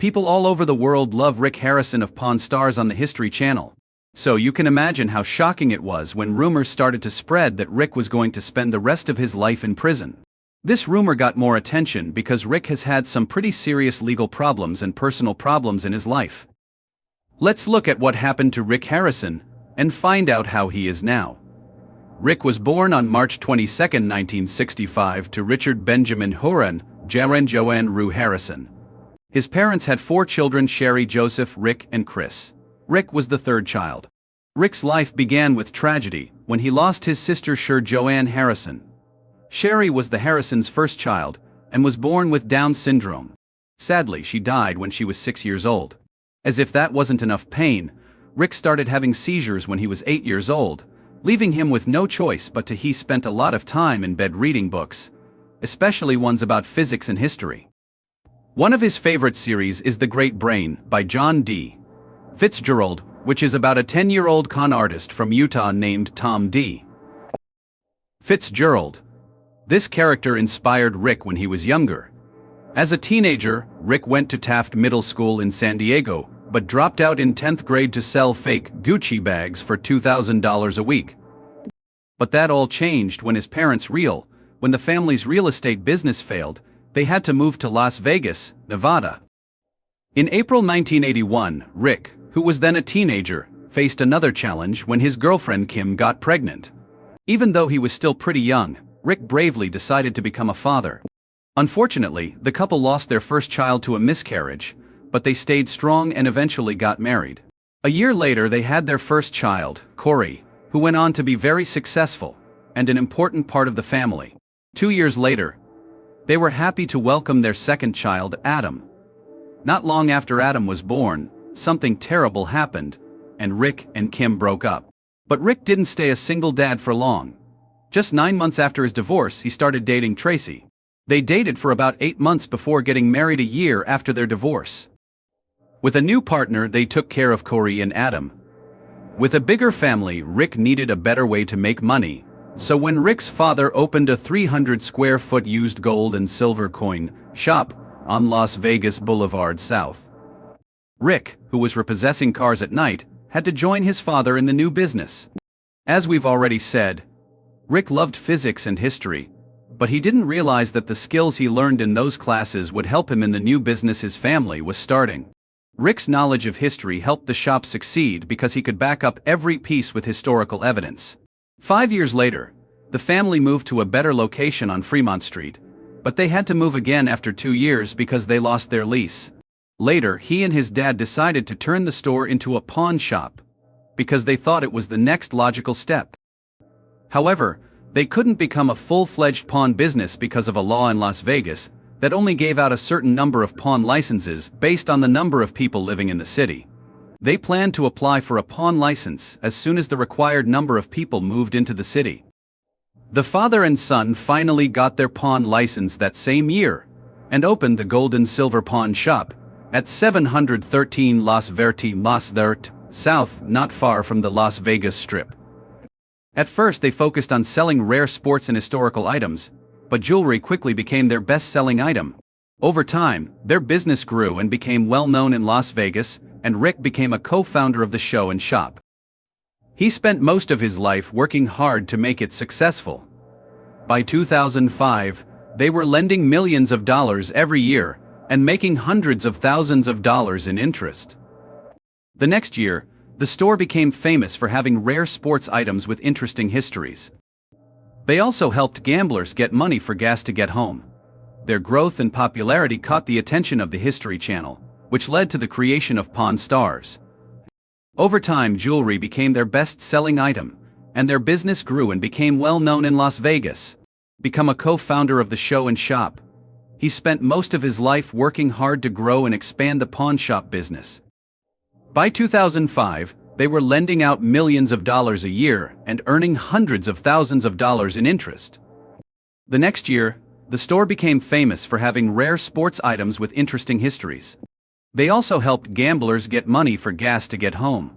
People all over the world love Rick Harrison of Pawn Stars on the History Channel. So you can imagine how shocking it was when rumors started to spread that Rick was going to spend the rest of his life in prison. This rumor got more attention because Rick has had some pretty serious legal problems and personal problems in his life. Let's look at what happened to Rick Harrison and find out how he is now. Rick was born on March 22, 1965 to Richard Benjamin Horan, Jaren Joanne Rue Harrison. His parents had 4 children: Sherry, Joseph, Rick, and Chris. Rick was the third child. Rick's life began with tragedy when he lost his sister Joanne Harrison. Sherry was the Harrisons' first child and was born with Down syndrome. Sadly, she died when she was 6 years old. As if that wasn't enough pain, Rick started having seizures when he was 8 years old, leaving him with no choice but to spend a lot of time in bed reading books, especially ones about physics and history. One of his favorite series is The Great Brain by John D. Fitzgerald, which is about a 10-year-old con artist from Utah named Tom D. Fitzgerald. This character inspired Rick when he was younger. As a teenager, Rick went to Taft Middle School in San Diego, but dropped out in 10th grade to sell fake Gucci bags for $2,000 a week. But that all changed when when the family's real estate business failed. They had to move to Las Vegas, Nevada. In April 1981, Rick, who was then a teenager, faced another challenge when his girlfriend Kim got pregnant. Even though he was still pretty young, Rick bravely decided to become a father. Unfortunately, the couple lost their first child to a miscarriage, but they stayed strong and eventually got married. A year later they had their first child, Corey, who went on to be very successful and an important part of the family. 2 years later, they were happy to welcome their second child, Adam. Not long after Adam was born, something terrible happened, and Rick and Kim broke up. But Rick didn't stay a single dad for long. Just 9 months after his divorce, he started dating Tracy. They dated for about 8 months before getting married a year after their divorce. With a new partner, they took care of Corey and Adam. With a bigger family, Rick needed a better way to make money, so when Rick's father opened a 300-square-foot used gold and silver coin shop on Las Vegas Boulevard South, Rick, who was repossessing cars at night, had to join his father in the new business. As we've already said, Rick loved physics and history, but he didn't realize that the skills he learned in those classes would help him in the new business his family was starting. Rick's knowledge of history helped the shop succeed because he could back up every piece with historical evidence. 5 years later, the family moved to a better location on Fremont Street, but they had to move again after 2 years because they lost their lease. Later, he and his dad decided to turn the store into a pawn shop because they thought it was the next logical step. However, they couldn't become a full-fledged pawn business because of a law in Las Vegas that only gave out a certain number of pawn licenses based on the number of people living in the city. They planned to apply for a pawn license as soon as the required number of people moved into the city. The father and son finally got their pawn license that same year and opened the Gold and Silver Pawn Shop at 713 Las Verdes South, not far from the Las Vegas Strip. At first they focused on selling rare sports and historical items, but jewelry quickly became their best-selling item. Over time, their business grew and became well-known in Las Vegas, and Rick became a co-founder of the show and shop. He spent most of his life working hard to make it successful. By 2005, they were lending millions of dollars every year and making hundreds of thousands of dollars in interest. The next year, the store became famous for having rare sports items with interesting histories. They also helped gamblers get money for gas to get home. Their growth and popularity caught the attention of the History Channel, which led to the creation of Pawn Stars. Over time, jewelry became their best-selling item, and their business grew and became well-known in Las Vegas. Become a co-founder of the show and shop, he spent most of his life working hard to grow and expand the pawn shop business. By 2005, they were lending out millions of dollars a year and earning hundreds of thousands of dollars in interest. The next year, the store became famous for having rare sports items with interesting histories. They also helped gamblers get money for gas to get home.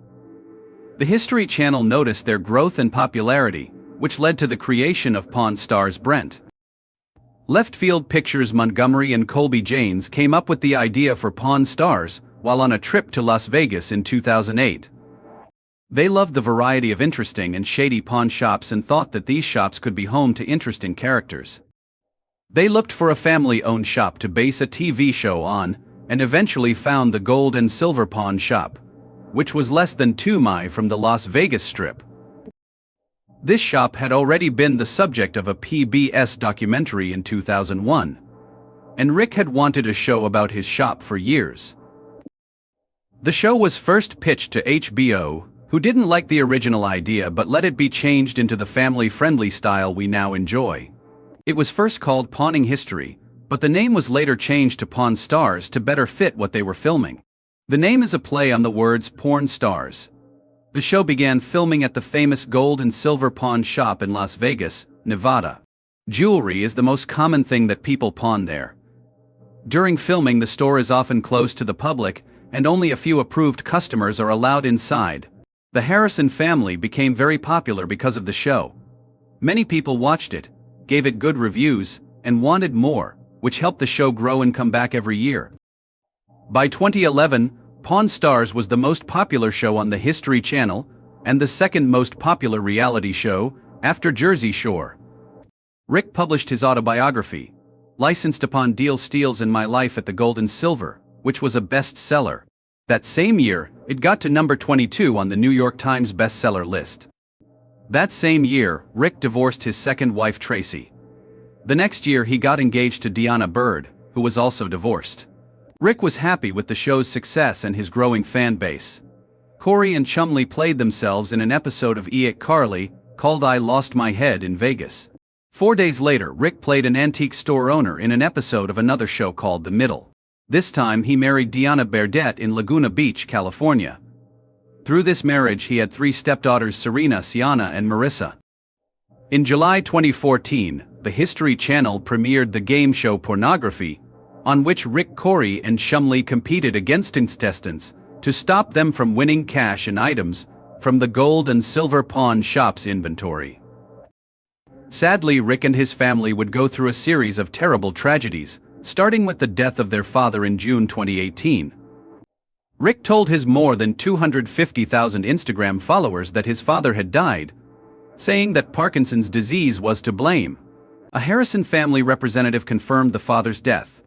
The History Channel noticed their growth and popularity, which led to the creation of Pawn Stars Brent. Left Field Pictures Montgomery and Colby Janes came up with the idea for Pawn Stars while on a trip to Las Vegas in 2008. They loved the variety of interesting and shady pawn shops and thought that these shops could be home to interesting characters. They looked for a family-owned shop to base a TV show on, and eventually found the Gold and Silver Pawn Shop, which was less than 2 mi from the Las Vegas Strip. This shop had already been the subject of a PBS documentary in 2001, and Rick had wanted a show about his shop for years. The show was first pitched to HBO, who didn't like the original idea but let it be changed into the family-friendly style we now enjoy. It was first called Pawning History, but the name was later changed to Pawn Stars to better fit what they were filming. The name is a play on the words porn stars. The show began filming at the famous Gold and Silver Pawn Shop in Las Vegas, Nevada. Jewelry is the most common thing that people pawn there. During filming, the store is often closed to the public, and only a few approved customers are allowed inside. The Harrison family became very popular because of the show. Many people watched it, gave it good reviews, and wanted more, which helped the show grow and come back every year. By 2011, Pawn Stars was the most popular show on the History Channel, and the second most popular reality show, after Jersey Shore. Rick published his autobiography, Licensed Upon Deal Steals in My Life at the Gold and Silver, which was a bestseller. That same year, it got to number 22 on the New York Times bestseller list. That same year, Rick divorced his second wife Tracy. The next year he got engaged to Deanna Bird, who was also divorced. Rick was happy with the show's success and his growing fan base. Corey and Chumley played themselves in an episode of iCarly called I Lost My Head in Vegas. 4 days later, Rick played an antique store owner in an episode of another show called The Middle. This time he married Deanna Burdett in Laguna Beach, California. Through this marriage he had 3 stepdaughters, Serena, Sienna, and Marissa. In July 2014, the History Channel premiered the game show Pornography, on which Rick, Corey, and Chumley competed against contestants to stop them from winning cash and items from the Gold and Silver Pawn Shop's inventory. Sadly, Rick and his family would go through a series of terrible tragedies, starting with the death of their father in June 2018. Rick told his more than 250,000 Instagram followers that his father had died, saying that Parkinson's disease was to blame. A Harrison family representative confirmed the father's death.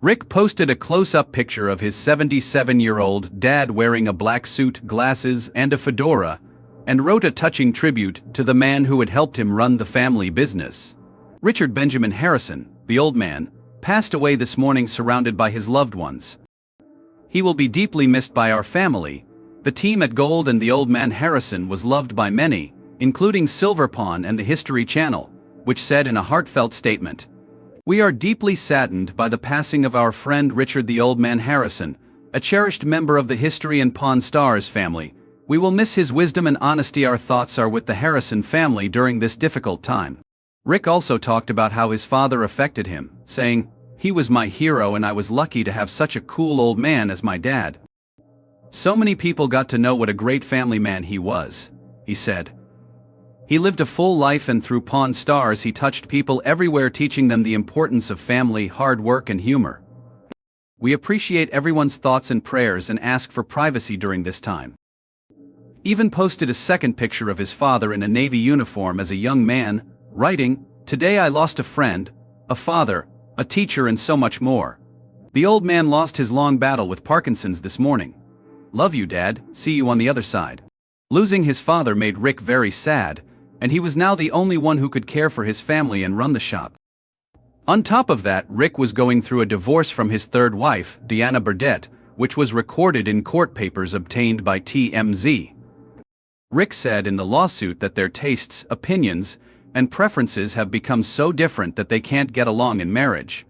Rick posted a close-up picture of his 77-year-old dad wearing a black suit, glasses, and a fedora, and wrote a touching tribute to the man who had helped him run the family business. Richard Benjamin Harrison, the old man, passed away this morning surrounded by his loved ones. He will be deeply missed by our family. The team at Gold and the old man Harrison was loved by many, including Silver Pawn and the History Channel, which said in a heartfelt statement, "We are deeply saddened by the passing of our friend Richard the Old Man Harrison, a cherished member of the History and Pawn Stars family. We will miss his wisdom and honesty. Our thoughts are with the Harrison family during this difficult time." Rick also talked about how his father affected him, saying, "He was my hero and I was lucky to have such a cool old man as my dad. So many people got to know what a great family man he was," he said. He lived a full life, and through Pawn Stars he touched people everywhere, teaching them the importance of family, hard work, and humor. "We appreciate everyone's thoughts and prayers and ask for privacy during this time." Even posted a second picture of his father in a Navy uniform as a young man, writing, "Today I lost a friend, a father, a teacher, and so much more. The old man lost his long battle with Parkinson's this morning. Love you, Dad, see you on the other side." Losing his father made Rick very sad, and he was now the only one who could care for his family and run the shop. On top of that, Rick was going through a divorce from his third wife, Deanna Burdett, which was recorded in court papers obtained by TMZ. Rick said in the lawsuit that their tastes, opinions, and preferences have become so different that they can't get along in marriage.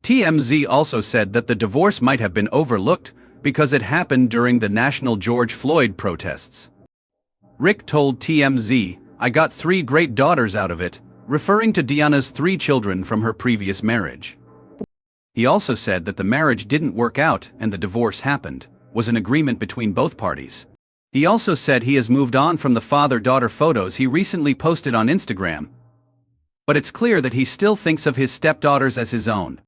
TMZ also said that the divorce might have been overlooked because it happened during the national George Floyd protests. Rick told TMZ, "I got 3 great daughters out of it," referring to Deanna's 3 children from her previous marriage. He also said that the marriage didn't work out and the divorce happened, was an agreement between both parties. He also said he has moved on from the father-daughter photos he recently posted on Instagram. but it's clear that he still thinks of his stepdaughters as his own.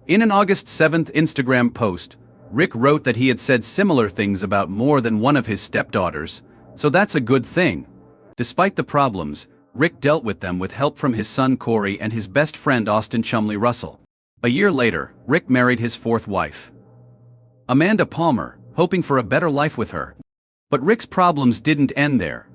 In an August 7 Instagram post, Rick wrote that he had said similar things about more than one of his stepdaughters, so that's a good thing. Despite the problems, Rick dealt with them with help from his son Corey and his best friend Austin Chumley Russell. A year later, Rick married his fourth wife, Amanda Palmer, hoping for a better life with her. But Rick's problems didn't end there.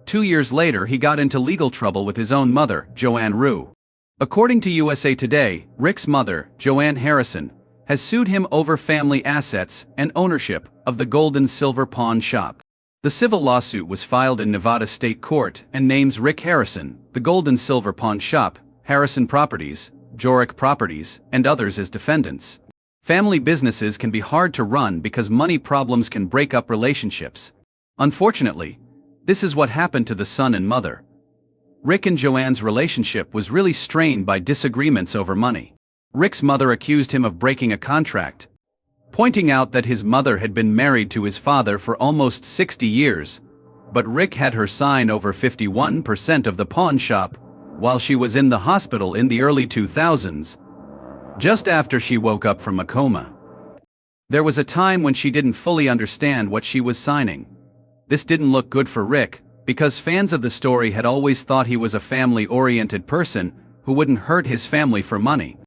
2 years later, he got into legal trouble with his own mother, Joanne Rue. According to USA Today, Rick's mother, Joanne Harrison, has sued him over family assets and ownership of the gold and silver pawn shop. The civil lawsuit was filed in Nevada State Court and names Rick Harrison, the gold and silver pawn shop, Harrison Properties, Jorick Properties, and others as defendants. Family businesses can be hard to run because money problems can break up relationships. Unfortunately, this is what happened to the son and mother. Rick and Joanne's relationship was really strained by disagreements over money. Rick's mother accused him of breaking a contract, pointing out that his mother had been married to his father for almost 60 years, but Rick had her sign over 51% of the pawn shop while she was in the hospital in the early 2000s, just after she woke up from a coma. There was a time when she didn't fully understand what she was signing. This didn't look good for Rick, because fans of the story had always thought he was a family-oriented person who wouldn't hurt his family for money.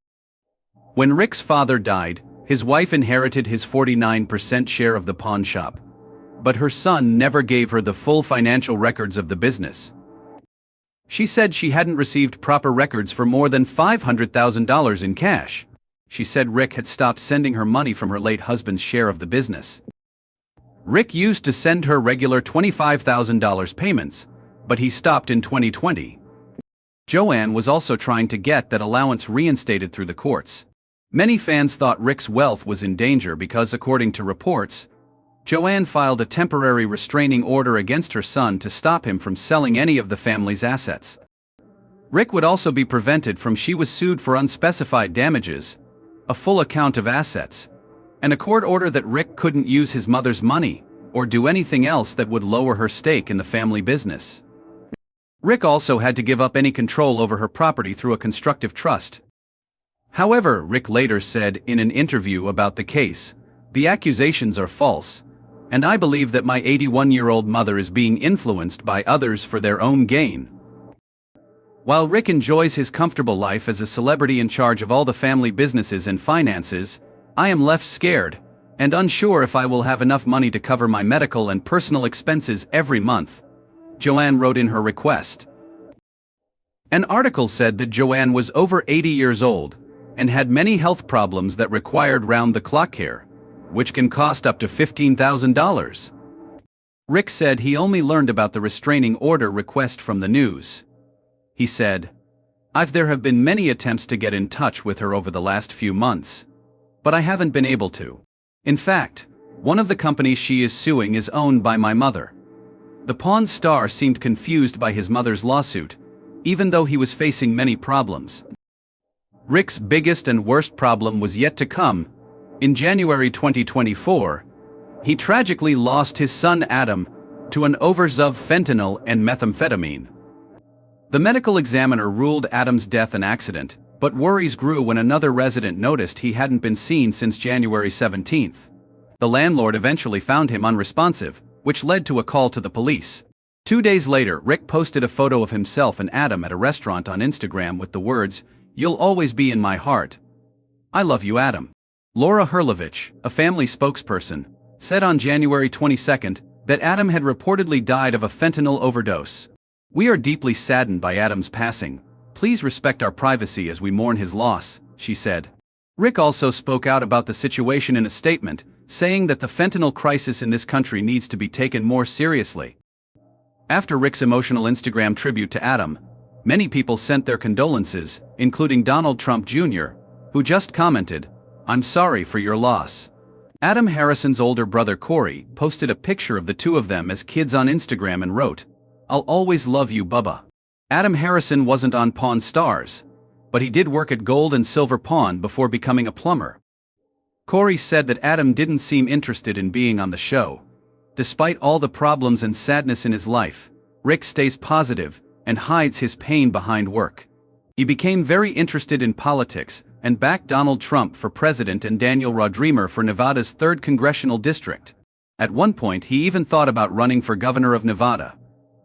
When Rick's father died, his wife inherited his 49% share of the pawn shop, but her son never gave her the full financial records of the business. She said she hadn't received proper records for more than $500,000 in cash. She said Rick had stopped sending her money from her late husband's share of the business. Rick used to send her regular $25,000 payments, but he stopped in 2020. Joanne was also trying to get that allowance reinstated through the courts. Many fans thought Rick's wealth was in danger because, according to reports, Joanne filed a temporary restraining order against her son to stop him from selling any of the family's assets. Rick would also be prevented from she was sued for unspecified damages, a full account of assets, and a court order that Rick couldn't use his mother's money or do anything else that would lower her stake in the family business. Rick also had to give up any control over her property through a constructive trust. However, Rick later said in an interview about the case, "The accusations are false, and I believe that my 81-year-old mother is being influenced by others for their own gain." While Rick enjoys his comfortable life as a celebrity in charge of all the family businesses and finances, I am left scared and unsure if I will have enough money to cover my medical and personal expenses every month, Joanne wrote in her request. An article said that Joanne was over 80 years old and had many health problems that required round-the-clock care, which can cost up to $15,000. Rick said he only learned about the restraining order request from the news. He said, There have been many attempts to get in touch with her over the last few months, but I haven't been able to. In fact, one of the companies she is suing is owned by my mother." The Pawn star seemed confused by his mother's lawsuit, even though he was facing many problems. Rick's biggest and worst problem was yet to come. In January 2024, he tragically lost his son Adam to an overdose of fentanyl and methamphetamine. The medical examiner ruled Adam's death an accident, but worries grew when another resident noticed he hadn't been seen since January 17. The landlord eventually found him unresponsive, which led to a call to the police. 2 days later, Rick posted a photo of himself and Adam at a restaurant on Instagram with the words, "You'll always be in my heart. I love you, Adam." Laura Herlovich, a family spokesperson, said on January 22 that Adam had reportedly died of a fentanyl overdose. "We are deeply saddened by Adam's passing. Please respect our privacy as we mourn his loss," she said. Rick also spoke out about the situation in a statement, saying that the fentanyl crisis in this country needs to be taken more seriously. After Rick's emotional Instagram tribute to Adam, many people sent their condolences, including Donald Trump Jr., who just commented, "I'm sorry for your loss." Adam Harrison's older brother Corey posted a picture of the two of them as kids on Instagram and wrote, "I'll always love you, Bubba." Adam Harrison wasn't on Pawn Stars, but he did work at Gold and Silver Pawn before becoming a plumber. Corey said that Adam didn't seem interested in being on the show. Despite all the problems and sadness in his life, Rick stays positive and hides his pain behind work. He became very interested in politics and backed Donald Trump for president and Daniel Rodrimer for Nevada's 3rd congressional district. At one point, he even thought about running for governor of Nevada.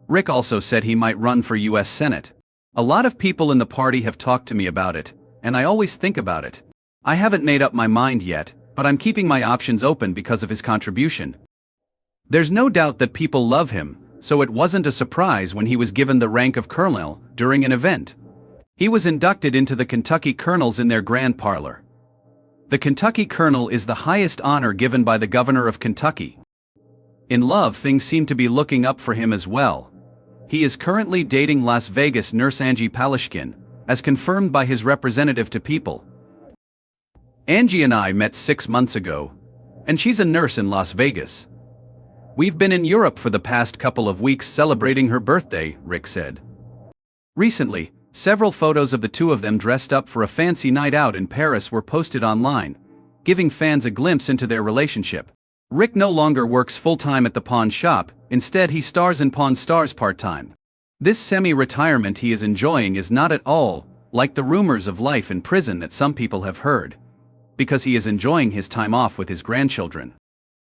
Rick also said he might run for U.S. Senate. A lot of people in the party have talked to me about it, and I always think about it. I haven't made up my mind yet, but I'm keeping my options open because of his contribution. There's no doubt that people love him, so it wasn't a surprise when he was given the rank of colonel during an event. He was inducted into the Kentucky Colonels in their grand parlor. The Kentucky Colonel is the highest honor given by the governor of Kentucky. In love, things seem to be looking up for him as well. He is currently dating Las Vegas nurse Angie Palishkin, as confirmed by his representative to People. Angie and I met 6 months ago, and she's a nurse in Las Vegas. We've been in Europe for the past couple of weeks celebrating her birthday, Rick said. Recently, several photos of the two of them dressed up for a fancy night out in Paris were posted online, giving fans a glimpse into their relationship. Rick no longer works full-time at the pawn shop, instead he stars in Pawn Stars part-time. This semi-retirement he is enjoying is not at all like the rumors of life in prison that some people have heard, because he is enjoying his time off with his grandchildren.